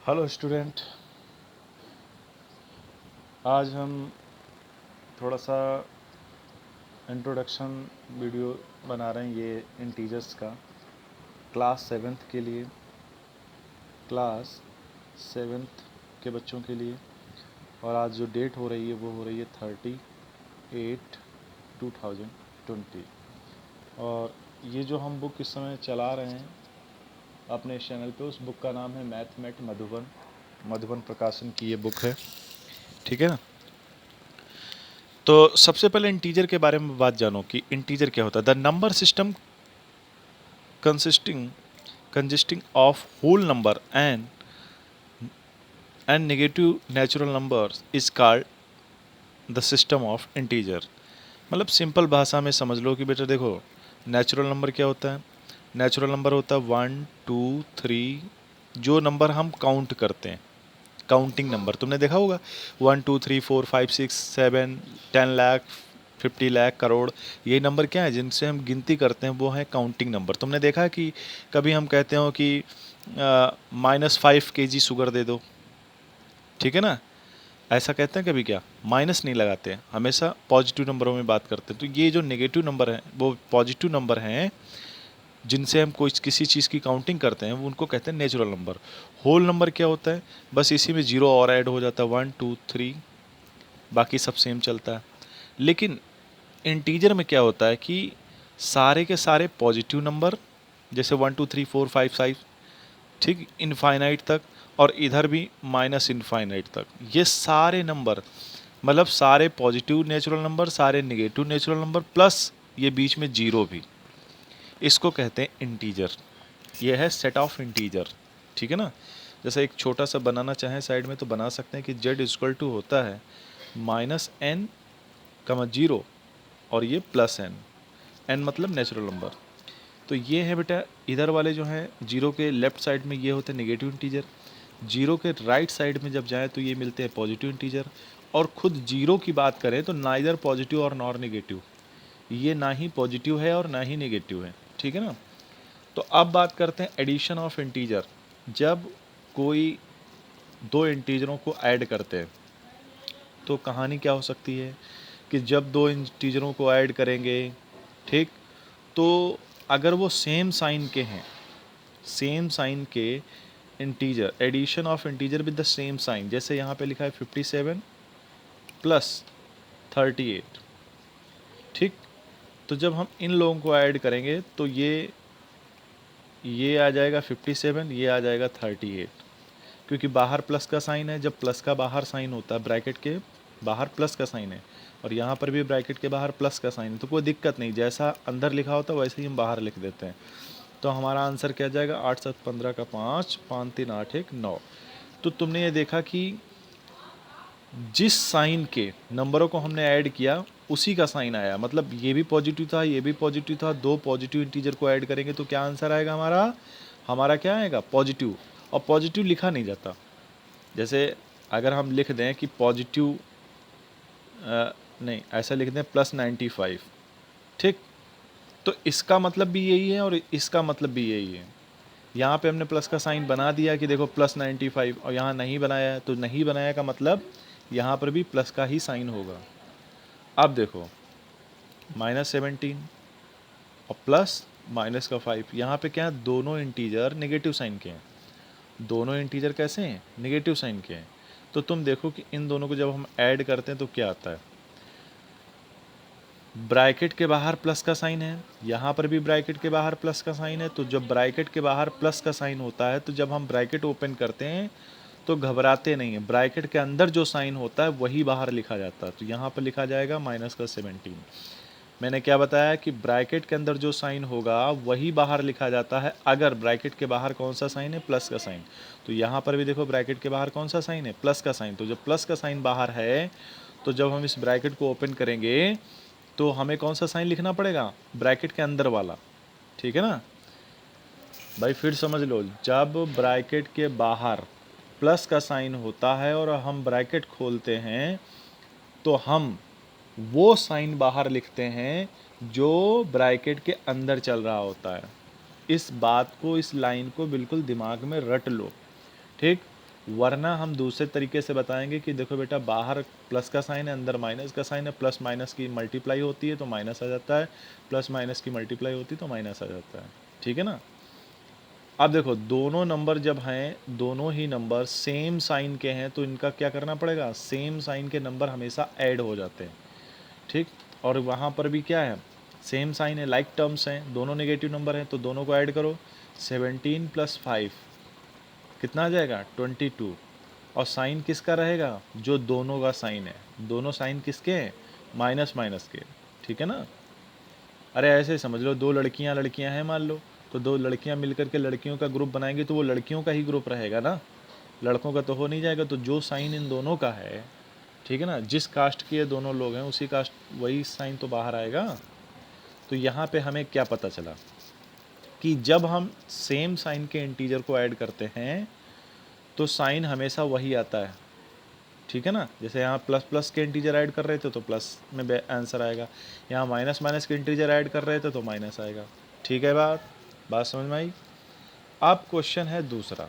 Hello student, आज हम थोड़ा सा इंट्रोडक्शन वीडियो बना रहे हैं ये इंटीजर्स का क्लास सेवेंथ के लिए, क्लास सेवेंथ के बच्चों के लिए। और आज जो डेट हो रही है वो हो रही है 30/8/2020। और ये जो हम बुक इस समय चला रहे हैं अपने चैनल पे, उस बुक का नाम है मैथमेट मधुबन। मधुबन प्रकाशन की ये बुक है, ठीक है ना। तो सबसे पहले इंटीजर के बारे में बात जानो कि इंटीजर क्या होता है। The number system consisting of whole number and negative natural numbers is called the system of integer. मतलब सिंपल भाषा में समझ लो कि बेटा देखो, नेचुरल नंबर क्या होता है। नेचुरल नंबर होता है 1 2 3, जो नंबर हम काउंट करते हैं, काउंटिंग नंबर तुमने देखा होगा 1 2 3 4 5 6 7 10 लाख 50 लाख करोड़। ये नंबर क्या है जिनसे हम गिनती करते हैं, वो है काउंटिंग नंबर। तुमने देखा है कि कभी हम कहते हो कि -5 kg शुगर दे दो, ठीक है ना। ऐसा कहते हैं कभी, क्या माइनस नहीं लगाते हैं, हमेशा पॉजिटिव नंबरों में बात करते हैं। तो ये जो नेगेटिव नंबर है वो पॉजिटिव नंबर हैं जिनसे हम कोई किसी चीज़ की काउंटिंग करते हैं, वो उनको कहते हैं नेचुरल नंबर। होल नंबर क्या होता है, बस इसी में जीरो और ऐड हो जाता है, 1 2 3, बाकी सब सेम चलता है। लेकिन इंटीजर में क्या होता है कि सारे के सारे पॉजिटिव नंबर, जैसे 1 2 3 4 5 6, ठीक, इनफाइनाइट तक, और इधर भी माइनस इनफाइनाइट तक, ये सारे नंबर, मतलब सारे पॉजिटिव नेचुरल नंबर, सारे नेगेटिव नेचुरल नंबर, प्लस ये बीच में जीरो भी, इसको कहते हैं इंटीजर। ये है सेट ऑफ इंटीजर, ठीक है ना। जैसे एक छोटा सा बनाना चाहें साइड में तो बना सकते हैं कि z इक्वल टू होता है -n, 0 और ये +n, n मतलब नेचुरल नंबर। तो ये है बेटा, इधर वाले जो हैं जीरो के लेफ्ट साइड में ये होते हैं नेगेटिव इंटीजर, जीरो के राइट साइड में जब जाएँ तो ये मिलते हैं पॉजिटिव इंटीजर। और खुद जीरो की बात करें तो नाइदर पॉजिटिव और नॉर नेगेटिव, ये ना ही पॉजिटिव है और ना ही नेगेटिव है, ठीक है ना। तो अब बात करते हैं एडिशन ऑफ इंटीजर। जब कोई दो इंटीजरों को ऐड करते हैं तो कहानी क्या हो सकती है कि जब दो इंटीजरों को ऐड करेंगे, ठीक, तो अगर वो सेम साइन के हैं, सेम साइन के integer, addition of integer with the same sign, जैसे यहाँ पे लिखा है 57 + 38, ठीक। तो जब हम इन लोगों को ऐड करेंगे तो ये आ जाएगा 57, ये आ जाएगा 38, क्योंकि बाहर प्लस का साइन है। जब प्लस का बाहर साइन होता है, ब्रैकेट के बाहर प्लस का साइन है, और यहाँ पर भी ब्रैकेट के बाहर प्लस का साइन है, तो कोई दिक्कत नहीं, जैसा अंदर लिखा होता है वैसे ही हम बाहर लिख देते हैं। तो हमारा आंसर क्या जाएगा, 8 7 15 का 5, 5 3 8 1 9। तो तुमने ये देखा कि जिस साइन के नंबरों को हमने ऐड किया उसी का साइन आया, मतलब ये भी पॉजिटिव था, ये भी पॉजिटिव था। दो पॉजिटिव इंटीजर को ऐड करेंगे तो क्या आंसर आएगा हमारा, हमारा क्या आएगा, पॉजिटिव। और पॉजिटिव लिखा नहीं जाता। जैसे अगर हम लिख दें कि पॉजिटिव, नहीं, ऐसा लिख दें +95, ठीक, तो इसका मतलब भी यही है और इसका मतलब भी यही है। यहाँ पे हमने प्लस का साइन बना दिया कि देखो +95, और यहाँ नहीं बनाया है, तो नहीं बनाया का मतलब यहाँ पर भी प्लस का ही साइन होगा। अब देखो -17 और प्लस माइनस का 5, यहाँ पे क्या है, दोनों इंटीजर नेगेटिव साइन के हैं। दोनों इंटीजर कैसे हैं, नेगेटिव साइन के हैं। तो तुम देखो कि इन दोनों को जब हम ऐड करते हैं तो क्या आता है, ब्रैकेट के बाहर प्लस का साइन है, यहाँ पर भी ब्रैकेट के बाहर प्लस का साइन है। तो जब ब्रैकेट के बाहर प्लस का साइन होता है तो जब हम ब्रैकेट ओपन करते हैं तो घबराते नहीं है, ब्रैकेट के अंदर जो साइन होता है वही बाहर लिखा जाता है। तो यहाँ पर लिखा जाएगा -17। मैंने क्या बताया कि ब्रैकेट के अंदर जो साइन होगा वही बाहर लिखा जाता है। अगर ब्रैकेट के बाहर कौन सा साइन है, प्लस का साइन, तो यहाँ पर भी देखो ब्रैकेट के बाहर कौन सा साइन है, प्लस का साइन। तो जब प्लस का साइन बाहर है तो जब हम इस ब्रैकेट को ओपन करेंगे तो हमें कौन सा साइन लिखना पड़ेगा, ब्रैकेट के अंदर वाला, ठीक है ना भाई। फिर समझ लो, जब ब्रैकेट के बाहर प्लस का साइन होता है और हम ब्रैकेट खोलते हैं तो हम वो साइन बाहर लिखते हैं जो ब्रैकेट के अंदर चल रहा होता है। इस बात को, इस लाइन को बिल्कुल दिमाग में रट लो, ठीक। वरना हम दूसरे तरीके से बताएंगे कि देखो बेटा, बाहर प्लस का साइन है, अंदर माइनस का साइन है, प्लस माइनस की मल्टीप्लाई होती है तो माइनस आ जाता है, प्लस माइनस की मल्टीप्लाई होती है तो माइनस आ जाता है। ठीक है ना। अब देखो, दोनों नंबर जब हैं, दोनों ही नंबर सेम साइन के हैं, तो इनका क्या करना पड़ेगा, सेम साइन के नंबर हमेशा ऐड हो जाते हैं। ठीक। और वहाँ पर भी क्या है, सेम साइन है, लाइक टर्म्स हैं, दोनों नेगेटिव नंबर हैं, तो दोनों को ऐड करो। 17 + 5 कितना आ जाएगा, 22। और साइन किसका रहेगा, जो दोनों का साइन है। दोनों साइन किसके हैं, माइनस माइनस के। ठीक है ना। अरे ऐसे ही समझ लो, दो लड़कियां लड़कियां हैं मान लो, तो दो लड़कियां मिलकर के लड़कियों का ग्रुप बनाएंगी, तो वो लड़कियों का ही ग्रुप रहेगा ना, लड़कों का तो हो नहीं जाएगा। तो जो साइन इन दोनों का है, ठीक है ना, जिस कास्ट के ये दोनों लोग हैं उसी कास्ट, वही साइन तो बाहर आएगा। तो यहाँ पे हमें क्या पता चला कि जब हम सेम साइन के इंटीजर को ऐड करते हैं तो साइन हमेशा वही आता है। ठीक है ना। जैसे यहाँ प्लस प्लस के इंटीजर ऐड कर रहे थे तो प्लस में आंसर आएगा, यहाँ माइनस माइनस के इंटीजर ऐड कर रहे थे तो माइनस आएगा। ठीक है, बात बात समझ में आई। अब क्वेश्चन है दूसरा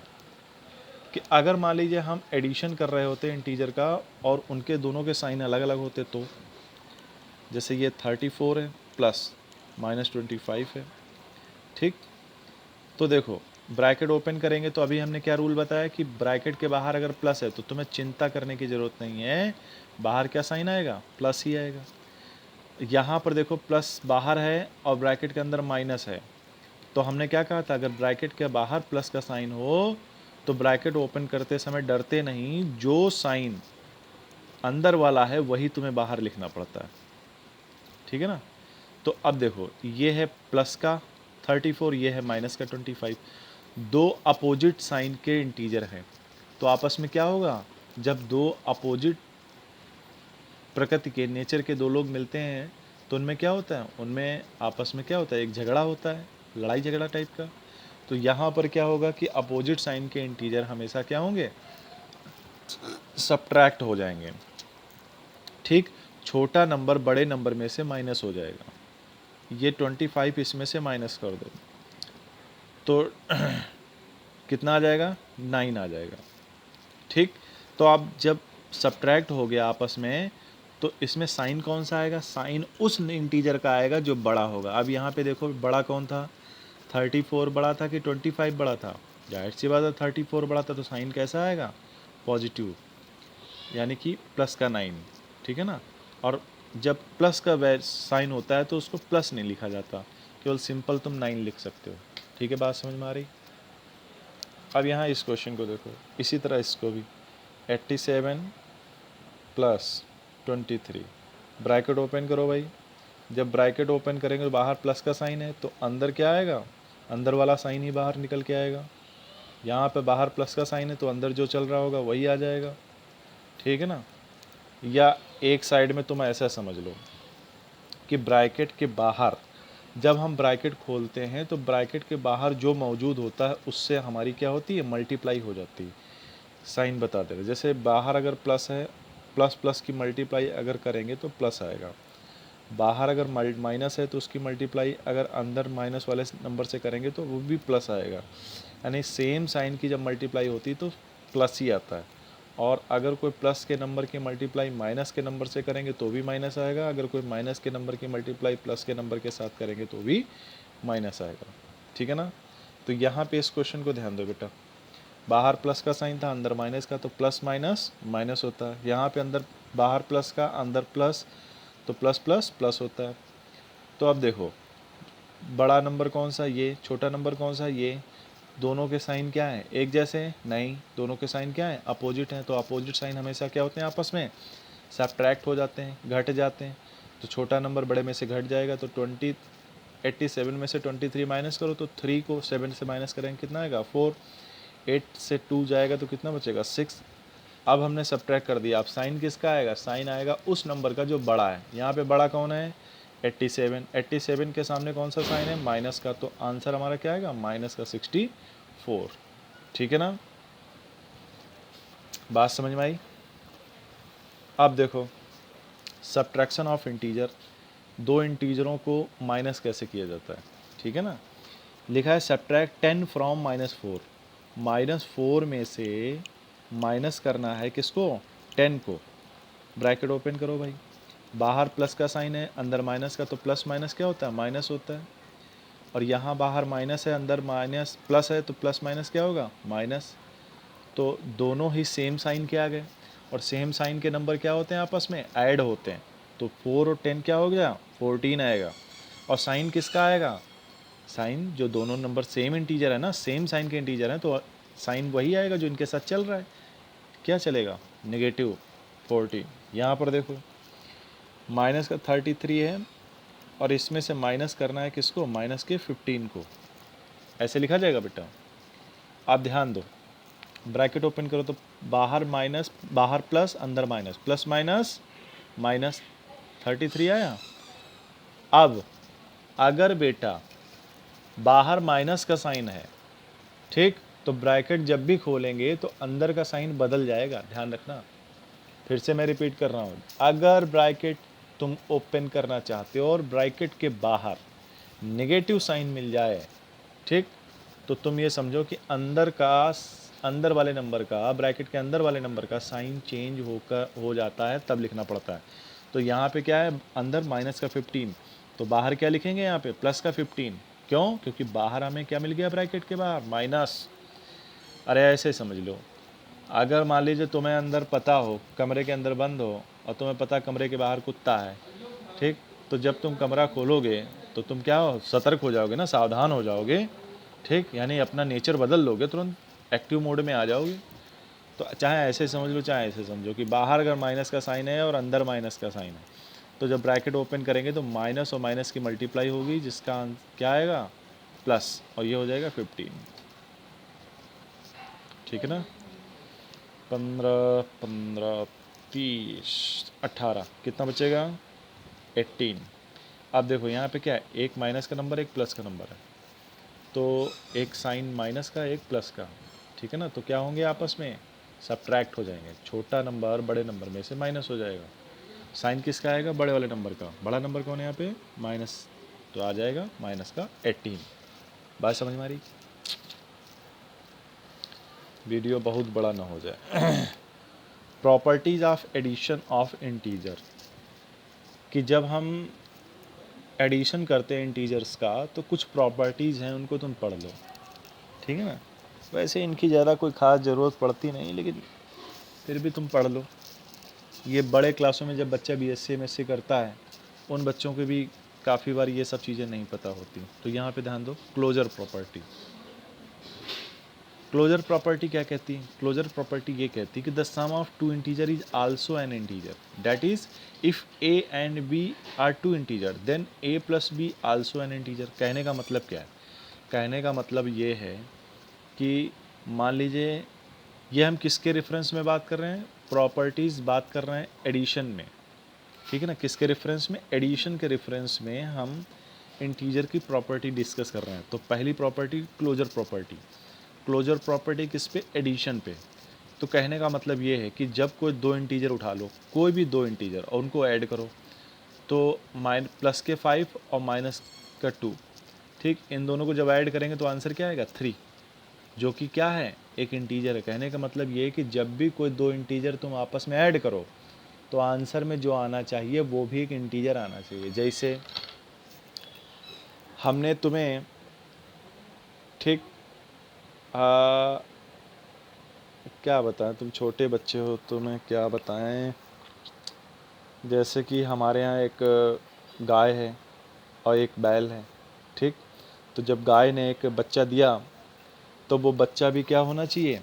कि अगर मान लीजिए हम एडिशन कर रहे होते इंटीजर का और उनके दोनों के साइन अलग अलग होते, तो जैसे ये 34 है प्लस -25 है। ठीक। तो देखो, ब्रैकेट ओपन करेंगे तो अभी हमने क्या रूल बताया कि ब्रैकेट के बाहर अगर प्लस है तो तुम्हें चिंता करने की ज़रूरत नहीं है, बाहर क्या साइन आएगा, प्लस ही आएगा। यहाँ पर देखो, प्लस बाहर है और ब्रैकेट के अंदर माइनस है, तो हमने क्या कहा था, अगर ब्रैकेट के बाहर प्लस का साइन हो तो ब्रैकेट ओपन करते समय डरते नहीं, जो साइन अंदर वाला है वही तुम्हें बाहर लिखना पड़ता है। ठीक है ना। तो अब देखो, ये है प्लस का 34, ये है माइनस का 25, दो अपोजिट साइन के इंटीजर हैं, तो आपस में क्या होगा, जब दो अपोजिट प्रकृति के, नेचर के दो लोग मिलते हैं तो उनमें क्या होता है, उनमें आपस में क्या होता है, एक झगड़ा होता है, लड़ाई झगड़ा टाइप का। तो यहाँ पर क्या होगा कि अपोजिट साइन के इंटीजर हमेशा क्या होंगे, सब्ट्रैक्ट हो जाएंगे। ठीक। छोटा नंबर बड़े नंबर में से माइनस हो जाएगा, ये 25 इसमें से माइनस कर दो तो कितना आ जाएगा, 9 आ जाएगा। ठीक। तो अब जब सब्ट्रैक्ट हो गया आपस में, तो इसमें साइन कौन सा आएगा, साइन उस इंटीजर का आएगा जो बड़ा होगा। अब यहाँ पे देखो, बड़ा कौन था, 34 बड़ा था कि 25 बड़ा था, जाहिर सी बात है 34 बड़ा था, तो साइन कैसा आएगा, पॉजिटिव, यानी कि प्लस का 9। ठीक है ना। और जब प्लस का साइन होता है तो उसको प्लस नहीं लिखा जाता, केवल सिंपल तुम 9 लिख सकते हो। ठीक है, बात समझ में आ रही। अब यहाँ इस क्वेश्चन को देखो, इसी तरह इसको भी 87 + 23, ब्रैकेट ओपन करो भाई। जब ब्रैकेट ओपन करेंगे तो बाहर प्लस का साइन है, तो अंदर क्या आएगा, अंदर वाला साइन ही बाहर निकल के आएगा। यहाँ पे बाहर प्लस का साइन है तो अंदर जो चल रहा होगा वही आ जाएगा। ठीक है ना। या एक साइड में तुम ऐसा समझ लो कि ब्रैकेट के बाहर, जब हम ब्रैकेट खोलते हैं तो ब्रैकेट के बाहर जो मौजूद होता है उससे हमारी क्या होती है, मल्टीप्लाई हो जाती है। साइन बताते रहे, जैसे बाहर अगर प्लस है, प्लस प्लस की मल्टीप्लाई अगर करेंगे तो प्लस आएगा, बाहर अगर माइनस है तो उसकी मल्टीप्लाई अगर अंदर माइनस वाले नंबर से करेंगे तो वो भी प्लस आएगा। यानी सेम साइन की जब मल्टीप्लाई होती है तो प्लस ही आता है, और अगर कोई प्लस के नंबर की मल्टीप्लाई माइनस के नंबर से करेंगे तो भी माइनस आएगा, अगर कोई माइनस के नंबर की मल्टीप्लाई प्लस के नंबर के साथ करेंगे तो भी माइनस आएगा। ठीक है ना। तो यहाँ पे इस क्वेश्चन को ध्यान दो बेटा, बाहर प्लस का साइन था, अंदर माइनस का, तो प्लस माइनस माइनस होता है। यहाँ पे अंदर बाहर प्लस का, अंदर प्लस, तो प्लस प्लस प्लस होता है। तो अब देखो, बड़ा नंबर कौन सा, ये, छोटा नंबर कौन सा, ये, दोनों के साइन क्या हैं, एक जैसे हैं, नहीं, दोनों के साइन क्या हैं, अपोजिट हैं। तो अपोजिट साइन हमेशा क्या होते हैं, आपस में सब्ट्रैक्ट हो जाते हैं, घट जाते हैं। तो छोटा नंबर बड़े में से घट जाएगा, तो 87 में से 23 माइनस करो तो 3 को 7 से माइनस करेंगे कितना आएगा, 4। 8 से 2 जाएगा तो कितना बचेगा, 6। अब हमने सब्ट्रैक्ट कर दिया, अब साइन किसका आएगा, साइन आएगा उस नंबर का जो बड़ा है। यहाँ पे बड़ा कौन है, 87। 87 के सामने कौन सा साइन है, माइनस का, तो आंसर हमारा क्या आएगा, माइनस का 64। ठीक है ना, बात समझ में आई। अब देखो, सब्ट्रैक्शन ऑफ इंटीजर, दो इंटीजरों को माइनस कैसे किया जाता है। ठीक है ना। लिखा है सब्ट्रैक्ट 10 फ्रॉम -4, -4 में से माइनस करना है किसको, 10 को। ब्रैकेट ओपन करो भाई, बाहर प्लस का साइन है, अंदर माइनस का, तो प्लस माइनस क्या होता है, माइनस होता है। और यहाँ बाहर माइनस है, अंदर माइनस प्लस है, तो प्लस माइनस क्या होगा, माइनस। तो दोनों ही सेम साइन के आ गए, और सेम साइन के नंबर क्या होते हैं, आपस में ऐड होते हैं। तो 4 और 10 क्या हो गया, 14 आएगा। और साइन किसका आएगा, साइन जो दोनों नंबर सेम इंटीजर है ना, सेम साइन के इंटीजर हैं, तो साइन वही आएगा जो इनके साथ चल रहा है। क्या चलेगा, नेगेटिव 14। यहाँ पर देखो माइनस का 33 है, और इसमें से माइनस करना है किसको, माइनस के 15 को। ऐसे लिखा जाएगा बेटा। आप ध्यान दो, ब्रैकेट ओपन करो तो बाहर माइनस, बाहर प्लस, अंदर माइनस, प्लस माइनस माइनस, 33 आया। अब अगर बेटा बाहर माइनस का साइन है, ठीक, तो ब्रैकेट जब भी खोलेंगे तो अंदर का साइन बदल जाएगा, ध्यान रखना। फिर से मैं रिपीट कर रहा हूँ, अगर ब्रैकेट तुम ओपन करना चाहते हो और ब्रैकेट के बाहर नेगेटिव साइन मिल जाए, ठीक, तो तुम ये समझो कि अंदर वाले नंबर का, ब्रैकेट के अंदर वाले नंबर का साइन चेंज हो जाता है, तब लिखना पड़ता है। तो यहाँ पे क्या है, अंदर माइनस का 15, तो बाहर क्या लिखेंगे, यहाँ पे प्लस का 15। क्यों, क्योंकि बाहर हमें क्या मिल गया, ब्रैकेट के बाहर माइनस। अरे ऐसे समझ लो, अगर मान लीजिए तुम्हें अंदर पता हो, कमरे के अंदर बंद हो, और तुम्हें पता कमरे के बाहर कुत्ता है, ठीक, तो जब तुम कमरा खोलोगे तो तुम क्या हो, सतर्क हो जाओगे ना, सावधान हो जाओगे, ठीक, यानी अपना नेचर बदल लोगे, तुरंत एक्टिव मोड में आ जाओगे। तो चाहे ऐसे समझ लो, चाहे ऐसे समझो कि बाहर अगर माइनस का साइन है और अंदर माइनस का साइन है, तो जब ब्रैकेट ओपन करेंगे तो माइनस और माइनस की मल्टीप्लाई होगी, जिसका क्या आएगा, प्लस, और ये हो जाएगा 15। ठीक है ना, 15 15 30 18, कितना बचेगा, 18। अब देखो यहाँ पे क्या है, एक माइनस का नंबर, एक प्लस का नंबर है, तो एक साइन माइनस का, एक प्लस का, ठीक है ना, तो क्या होंगे आपस में, सब्ट्रैक्ट हो जाएंगे। छोटा नंबर बड़े नंबर में से माइनस हो जाएगा। साइन किसका आएगा, बड़े वाले नंबर का, बड़ा नंबर कौन है यहाँ पे, माइनस, तो आ जाएगा माइनस का 18। बात समझ में आ रही, वीडियो बहुत बड़ा ना हो जाए। Properties of addition of integer, कि जब हम एडिशन करते हैं इंटीजर्स का तो कुछ प्रॉपर्टीज़ हैं, उनको तुम पढ़ लो, ठीक है ना। वैसे इनकी ज़्यादा कोई ख़ास ज़रूरत पड़ती नहीं, लेकिन फिर भी तुम पढ़ लो। ये बड़े क्लासों में जब बच्चा बीएससी एमएससी करता है, उन बच्चों को भी काफ़ी बार ये सब चीज़ें नहीं पता होती। तो यहाँ पे ध्यान दो, क्लोजर प्रॉपर्टी। क्लोजर प्रॉपर्टी क्या कहती है, क्लोजर प्रॉपर्टी ये कहती है कि the sum of two integer is also an integer, that is if A and B are two integer then A plus B also an integer. कहने का मतलब क्या है, कहने का मतलब ये है कि मान लीजिए, ये हम किसके रेफरेंस में बात कर रहे हैं, प्रॉपर्टीज़ बात कर रहे हैं एडिशन में, ठीक है ना। किसके रेफरेंस में, एडिशन के रेफरेंस में हम इंटीजर की प्रॉपर्टी डिस्कस कर रहे हैं। तो पहली property closure property, closure property किस पे, एडिशन पे। तो कहने का मतलब ये है कि जब कोई दो इंटीजर उठा लो, कोई भी दो इंटीजर, और उनको ऐड करो, तो प्लस के 5 और माइनस का 2, ठीक, इन दोनों को जब ऐड करेंगे तो आंसर क्या आएगा, 3, जो कि क्या है, एक इंटीजर है। कहने का मतलब ये है कि जब भी कोई दो इंटीजर तुम आपस में ऐड करो तो आंसर में जो आना चाहिए वो भी एक इंटीजर आना चाहिए। जैसे हमने तुम्हें, ठीक, क्या बताएं, तुम छोटे बच्चे हो, तुम्हें क्या बताएं। जैसे कि हमारे यहाँ एक गाय है और एक बैल है, ठीक, तो जब गाय ने एक बच्चा दिया तो वो बच्चा भी क्या होना चाहिए,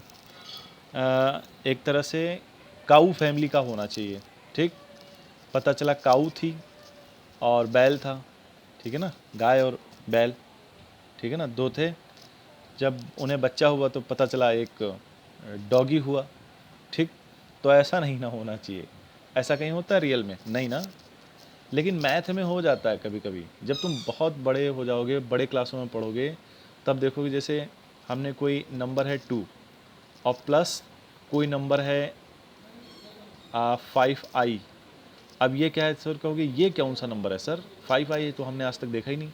एक तरह से काऊ फैमिली का होना चाहिए, ठीक। पता चला काऊ थी और बैल था, ठीक है ना, गाय और बैल, ठीक है ना, दो थे। जब उन्हें बच्चा हुआ तो पता चला एक डॉगी हुआ, ठीक। तो ऐसा नहीं ना होना चाहिए, ऐसा कहीं होता है रियल में, नहीं ना। लेकिन मैथ में हो जाता है कभी कभी, जब तुम बहुत बड़े हो जाओगे, बड़े क्लासों में पढ़ोगे, तब देखोगे जैसे हमने कोई नंबर है 2 और प्लस कोई नंबर है 5i। अब ये क्या है सर, कहोगे ये कौन सा नंबर है सर, 5i तो हमने आज तक देखा ही नहीं।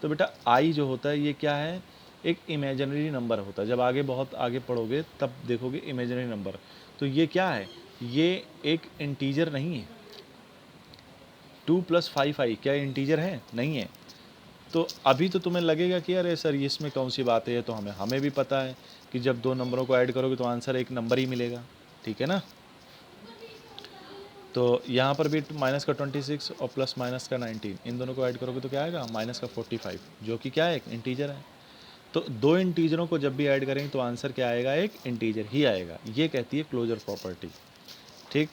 तो बेटा i जो होता है ये क्या है, एक इमेजिनरी नंबर होता है। जब आगे बहुत आगे पढ़ोगे तब देखोगे इमेजिनरी नंबर। तो ये क्या है, ये एक इंटीजर नहीं है। 2 + 5i क्या इंटीजर है? नहीं है। तो अभी तो तुम्हें लगेगा कि अरे सर ये इसमें कौन सी बात है, ये तो हमें भी पता है कि जब दो नंबरों को ऐड करोगे तो आंसर एक नंबर ही मिलेगा, ठीक है ना। तो यहाँ पर भी माइनस का 26 और प्लस माइनस का 19, इन दोनों को ऐड करोगे तो क्या आएगा, माइनस का 45, जो कि क्या है, एक इंटीजर है। तो दो इंटीजरों को जब भी ऐड करेंगे तो आंसर क्या आएगा, एक इंटीजर ही आएगा। ये कहती है क्लोजर प्रॉपर्टी, ठीक।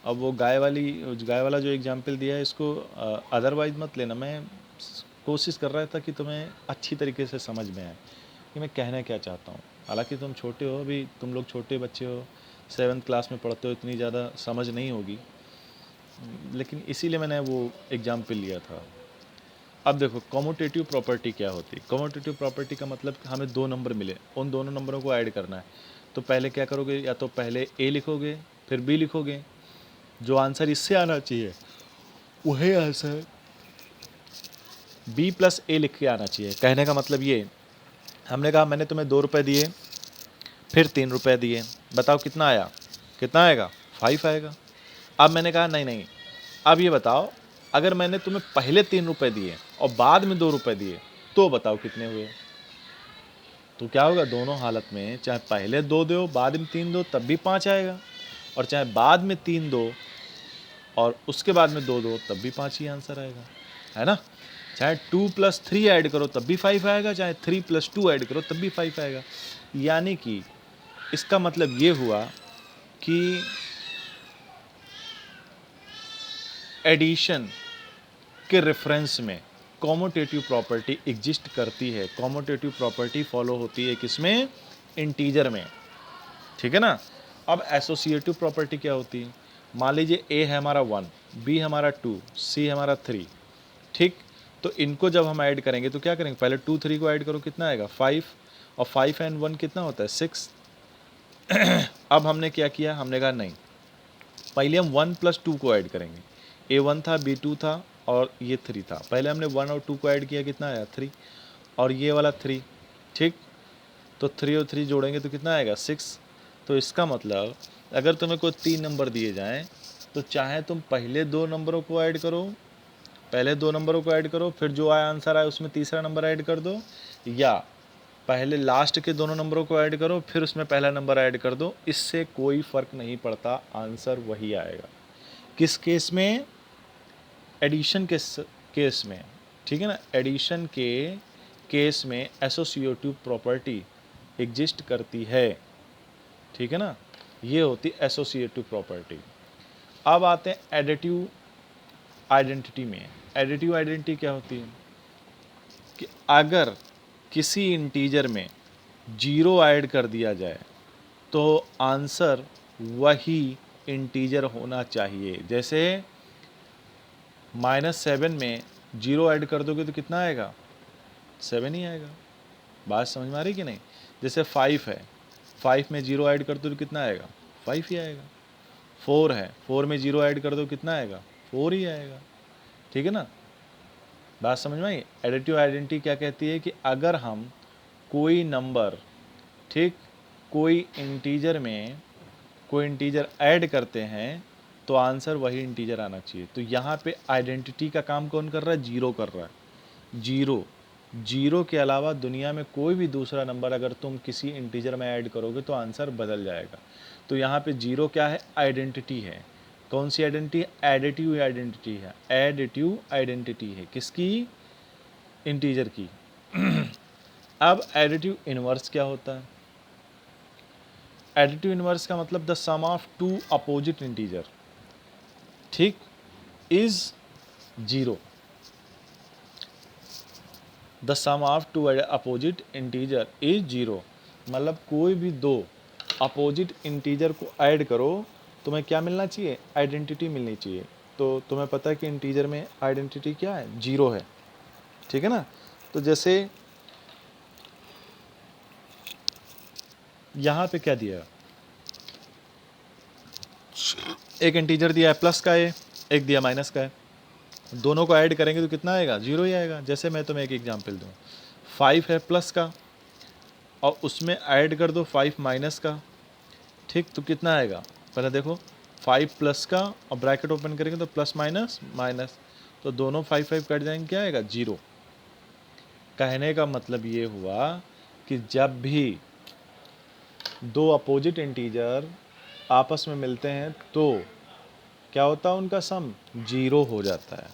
अब वो गाय वाला जो एग्जाम्पल दिया है इसको अदरवाइज मत लेना। मैं कोशिश कर रहा था कि तुम्हें अच्छी तरीके से समझ में आए कि मैं कहना क्या चाहता हूँ। हालांकि तुम छोटे हो, अभी तुम लोग छोटे बच्चे हो, 7th क्लास में पढ़ते हो, इतनी ज़्यादा समझ नहीं होगी, लेकिन इसीलिए मैंने वो एग्जाम्पल लिया था। अब देखो कॉम्यूटेटिव प्रॉपर्टी क्या होती है। कॉम्यूटेटिव प्रॉपर्टी का मतलब हमें दो नंबर मिले, उन दोनों नंबरों को ऐड करना है। तो पहले क्या करोगे, या तो पहले ए लिखोगे फिर बी लिखोगे, जो आंसर इससे आना चाहिए वही आंसर बी + ए लिख के आना चाहिए। कहने का मतलब ये, हमने कहा मैंने तुम्हें 2 रुपये दिए फिर 3 रुपये दिए, बताओ कितना आया, कितना आएगा, 5 आएगा। अब मैंने कहा नहीं नहीं, अब ये बताओ अगर मैंने तुम्हें पहले 3 रुपये दिए और बाद में 2 रुपये दिए तो बताओ कितने हुए। तो क्या होगा, दोनों हालत में चाहे पहले 2 दो बाद में 3 दो तब भी 5 आएगा, और चाहे बाद में 3 दो और उसके बाद में 2 दो तब भी 5 ही आंसर आएगा, है ना। चाहे 2 + 3 ऐड करो तब भी 5 आएगा, चाहे 3 + 2 ऐड करो तब भी 5 आएगा। यानी कि इसका मतलब ये हुआ कि एडिशन के रेफरेंस में कॉम्यूटेटिव प्रॉपर्टी एग्जिस्ट करती है। कॉम्यूटेटिव प्रॉपर्टी फॉलो होती है किसमें, इंटीजर में, ठीक है ना। अब एसोसिएटिव प्रॉपर्टी क्या होती है, मान लीजिए ए है हमारा 1, बी हमारा 2, सी हमारा 3, ठीक। तो इनको जब हम ऐड करेंगे तो क्या करेंगे, पहले 2 3 को ऐड करो, कितना आएगा 5, और 5 and 1 कितना होता है 6। अब हमने क्या किया, हमने कहा नहीं, पहले हम 1 + 2 को ऐड करेंगे। A1 था, B2 था और ये 3 था। पहले हमने 1 और 2 को ऐड किया, कितना आया 3, और ये वाला 3, ठीक। तो 3 और 3 जोड़ेंगे तो कितना आएगा 6। तो इसका मतलब अगर तुम्हें कोई 3 नंबर दिए जाएं तो चाहे तुम पहले 2 नंबरों को ऐड करो, फिर जो आया आंसर आया उसमें तीसरा नंबर ऐड कर दो, या पहले लास्ट के दोनों नंबरों को ऐड करो फिर उसमें पहला नंबर ऐड कर दो, इससे कोई फ़र्क नहीं पड़ता, आंसर वही आएगा। किस केस में, एडिशन के केस में, ठीक है ना। एडिशन के केस में एसोसिएटिव प्रॉपर्टी एग्जिस्ट करती है, ठीक है ना। ये होती एसोसिएटिव प्रॉपर्टी। अब आते हैं एडिटिव आइडेंटिटी में। एडिटिव आइडेंटिटी क्या होती है कि अगर किसी इंटीजर में 0 ऐड कर दिया जाए तो आंसर वही इंटीजर होना चाहिए। जैसे -7 में 0 ऐड कर दोगे तो कितना आएगा, 7 ही आएगा। बात समझ में आ रही कि नहीं। जैसे 5 है, 5 में 0 ऐड कर दो तो कितना आएगा, 5 ही आएगा। 4 है, 4 में 0 ऐड कर दो कितना आएगा, 4 ही आएगा, ठीक है ना। बात समझ में आई। एडिटिव आइडेंटिटी क्या कहती है कि अगर हम कोई नंबर, ठीक, कोई इंटीजर ऐड करते हैं तो आंसर वही इंटीजर आना चाहिए। तो यहाँ पे आइडेंटिटी का काम कौन कर रहा है, 0 कर रहा है। 0 के अलावा दुनिया में कोई भी दूसरा नंबर अगर तुम किसी इंटीजर में ऐड करोगे तो आंसर बदल जाएगा। तो यहाँ पे 0 क्या है, आइडेंटिटी है। कौन सी आइडेंटिटी है, एडिटिव आइडेंटिटी है। एडिटिव आइडेंटिटी है किसकी, इंटीजर की। अब एडिटिव इनवर्स क्या होता है। एडिटिव इनवर्स का मतलब the sum of 2 opposite integer, ठीक, is 0। The sum of 2 opposite integer is 0, मतलब कोई भी 2 अपोजिट इंटीजर को ऐड करो तुम्हें क्या मिलना चाहिए, आइडेंटिटी मिलनी चाहिए। तो तुम्हें पता है कि इंटीजर में आइडेंटिटी क्या है, 0 है, ठीक है ना। तो जैसे यहाँ पे क्या दिया, एक इंटीजर दिया है प्लस का है, एक दिया माइनस का है, दोनों को ऐड करेंगे तो कितना आएगा, 0 ही आएगा। जैसे मैं तुम्हें एक एग्जांपल दूँ, 5 है प्लस का और उसमें ऐड कर दो 5 माइनस का, ठीक, तो कितना आएगा, पहले देखो 5 प्लस का और ब्रैकेट ओपन करेंगे तो प्लस माइनस माइनस, तो दोनों 5 5 कट जाएंगे, क्या आएगा 0। कहने का मतलब ये हुआ कि जब भी दो अपोजिट इंटीजर आपस में मिलते हैं तो क्या होता है, उनका सम 0 हो जाता है,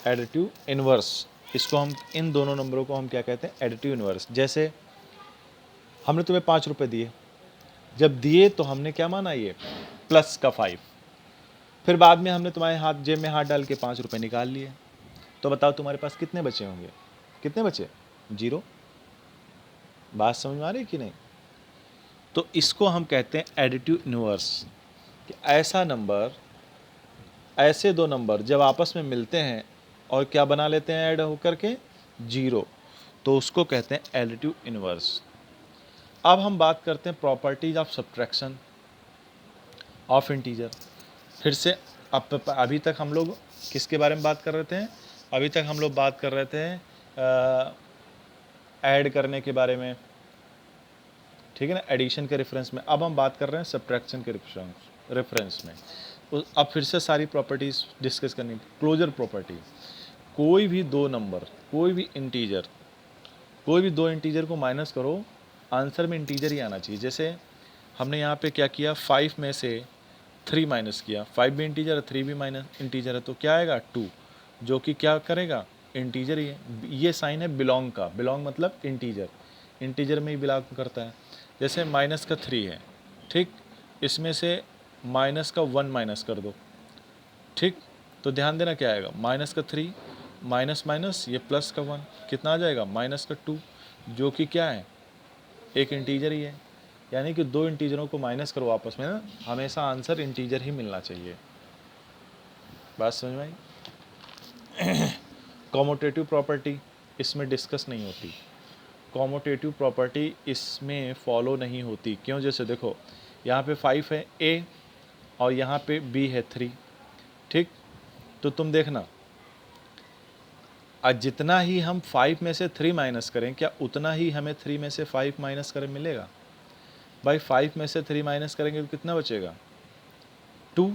एडिटिव इनवर्स। इसको हम, इन दोनों नंबरों को हम क्या कहते हैं, एडिटिव इनवर्स। जैसे हमने तुम्हें 5 रुपये दिए, जब दिए तो हमने क्या माना, ये प्लस का 5, फिर बाद में हमने तुम्हारे हाथ जेब में हाथ डाल के 5 रुपये निकाल लिए, तो बताओ तुम्हारे पास कितने बचे होंगे, कितने बचे, 0। बात समझ में आ रही कि नहीं। तो इसको हम कहते हैं एडिटिव इनवर्स, कि ऐसा नंबर, ऐसे दो नंबर जब आपस में मिलते हैं और क्या बना लेते हैं ऐड होकर के 0, तो उसको कहते हैं एडिटिव इनवर्स। अब हम बात करते हैं properties of subtraction of integer. फिर से अभी तक हम लोग किसके बारे में बात कर रहे थे, अभी तक हम लोग बात कर रहे थे ऐड करने के बारे में, ठीक है ना, एडिशन के रेफरेंस में। अब हम बात कर रहे हैं सब्ट्रैक्शन के रेफरेंस में। अब फिर से सारी प्रॉपर्टीज डिस्कस करनी। क्लोजर प्रॉपर्टी, कोई भी दो नंबर, कोई भी इंटीजर, कोई भी दो इंटीजर को माइनस करो, आंसर में इंटीजर ही आना चाहिए। जैसे हमने यहाँ पे क्या किया, 5 में से 3 माइनस किया, 5 भी इंटीजर है, 3 भी माइनस इंटीजर है, तो क्या आएगा 2, जो कि क्या करेगा, इंटीजर ही है। ये साइन है बिलोंग का, बिलोंग मतलब इंटीजर, इंटीजर में ही बिलोंग करता है। जैसे माइनस का 3 है, ठीक, इसमें से माइनस का 1 माइनस कर दो, ठीक, तो ध्यान देना क्या आएगा, माइनस का 3 माइनस माइनस ये प्लस का 1, कितना आ जाएगा, माइनस का 2, जो कि क्या है, एक इंटीजर ही है। यानी कि दो इंटीजरों को माइनस करो आपस में ना, हमेशा आंसर इंटीजर ही मिलना चाहिए। बात समझ में आई। कॉमोटेटिव प्रॉपर्टी इसमें डिस्कस नहीं होती, कॉमोटेटिव प्रॉपर्टी इसमें फॉलो नहीं होती। क्यों, जैसे देखो यहाँ पे 5 है ए और यहाँ पे बी है 3, ठीक, तो तुम देखना आज जितना ही हम 5 में से 3 माइनस करें, क्या उतना ही हमें 3 में से 5 माइनस करें मिलेगा। भाई 5 में से 3 माइनस करेंगे तो कितना बचेगा, 2,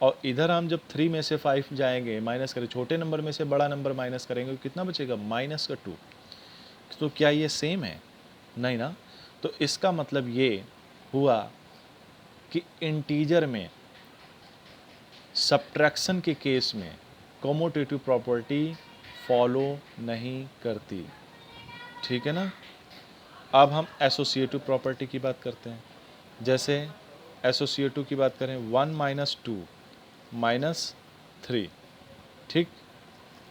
और इधर हम जब 3 में से 5 जाएंगे माइनस करें, छोटे नंबर में से बड़ा नंबर माइनस करेंगे तो कितना बचेगा, माइनस का 2। तो क्या ये सेम है, नहीं ना। तो इसका मतलब ये हुआ कि इंटीजर में सब्ट्रैक्शन के केस में कॉमोटेटिव प्रॉपर्टी फॉलो नहीं करती, ठीक है ना। अब हम एसोसिएटिव प्रॉपर्टी की बात करते हैं। जैसे एसोसिएटिव की बात करें, 1 माइनस 2 माइनस 3, ठीक,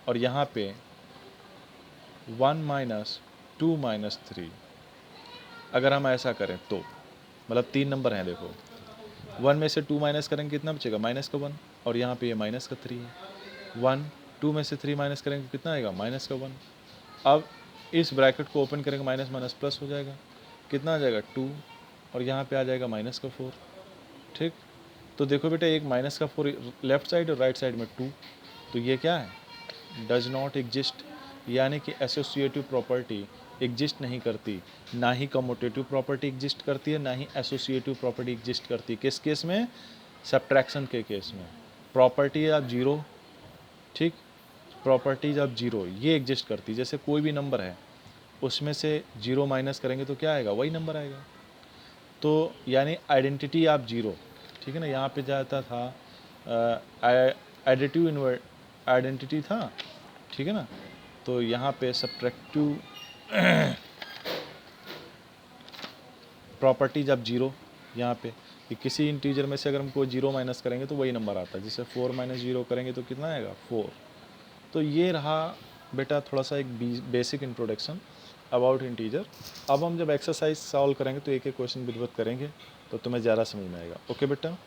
और यहाँ पे 1 माइनस 2 माइनस 3, अगर हम ऐसा करें तो मतलब 3 नंबर हैं, देखो 1 में से 2 माइनस करेंगे कितना बचेगा, माइनस का 1, और यहाँ पे ये माइनस का 3 है। 1 2 में से 3 माइनस करेंगे कितना आएगा, माइनस का 1। अब इस ब्रैकेट को ओपन करेंगे, माइनस माइनस प्लस हो जाएगा, कितना आ जाएगा 2, और यहाँ पे आ जाएगा माइनस का 4, ठीक। तो देखो बेटा, एक माइनस का 4 लेफ्ट साइड और राइट साइड में 2, तो ये क्या है, डज नॉट एग्जिस्ट, यानी कि एसोसिएटिव प्रॉपर्टी एग्जिस्ट नहीं करती। ना ही कम्यूटेटिव प्रॉपर्टी एग्जिस्ट करती है, ना ही एसोसिएटिव प्रॉपर्टी एग्जिस्ट करती है। किस केस में, सब्ट्रैक्शन के केस में। प्रॉपर्टी ऑफ जीरो, ठीक, प्रॉपर्टीज ऑफ जीरो ये एग्जिस्ट करती है। जैसे कोई भी नंबर है, उसमें से 0 माइनस करेंगे तो क्या आएगा, वही नंबर आएगा। तो यानी आइडेंटिटी ऑफ जीरो, ठीक है ना। यहाँ पे जाता था एडिटिव इनवर्ट आइडेंटिटी था, ठीक है ना। तो यहाँ पे सब्ट्रैक्टिव प्रॉपर्टीज ऑफ जीरो, यहाँ पे कि किसी इंटीजर में से अगर हम कोई 0 माइनस करेंगे तो वही नंबर आता है। जैसे 4 माइनस 0 करेंगे तो कितना आएगा, 4। तो ये रहा बेटा थोड़ा सा एक बेसिक इंट्रोडक्शन अबाउट इंटीजर। अब हम जब एक्सरसाइज सॉल्व करेंगे तो एक एक क्वेश्चन विधिवत करेंगे तो तुम्हें ज़्यादा समझ में आएगा। ओके बेटा।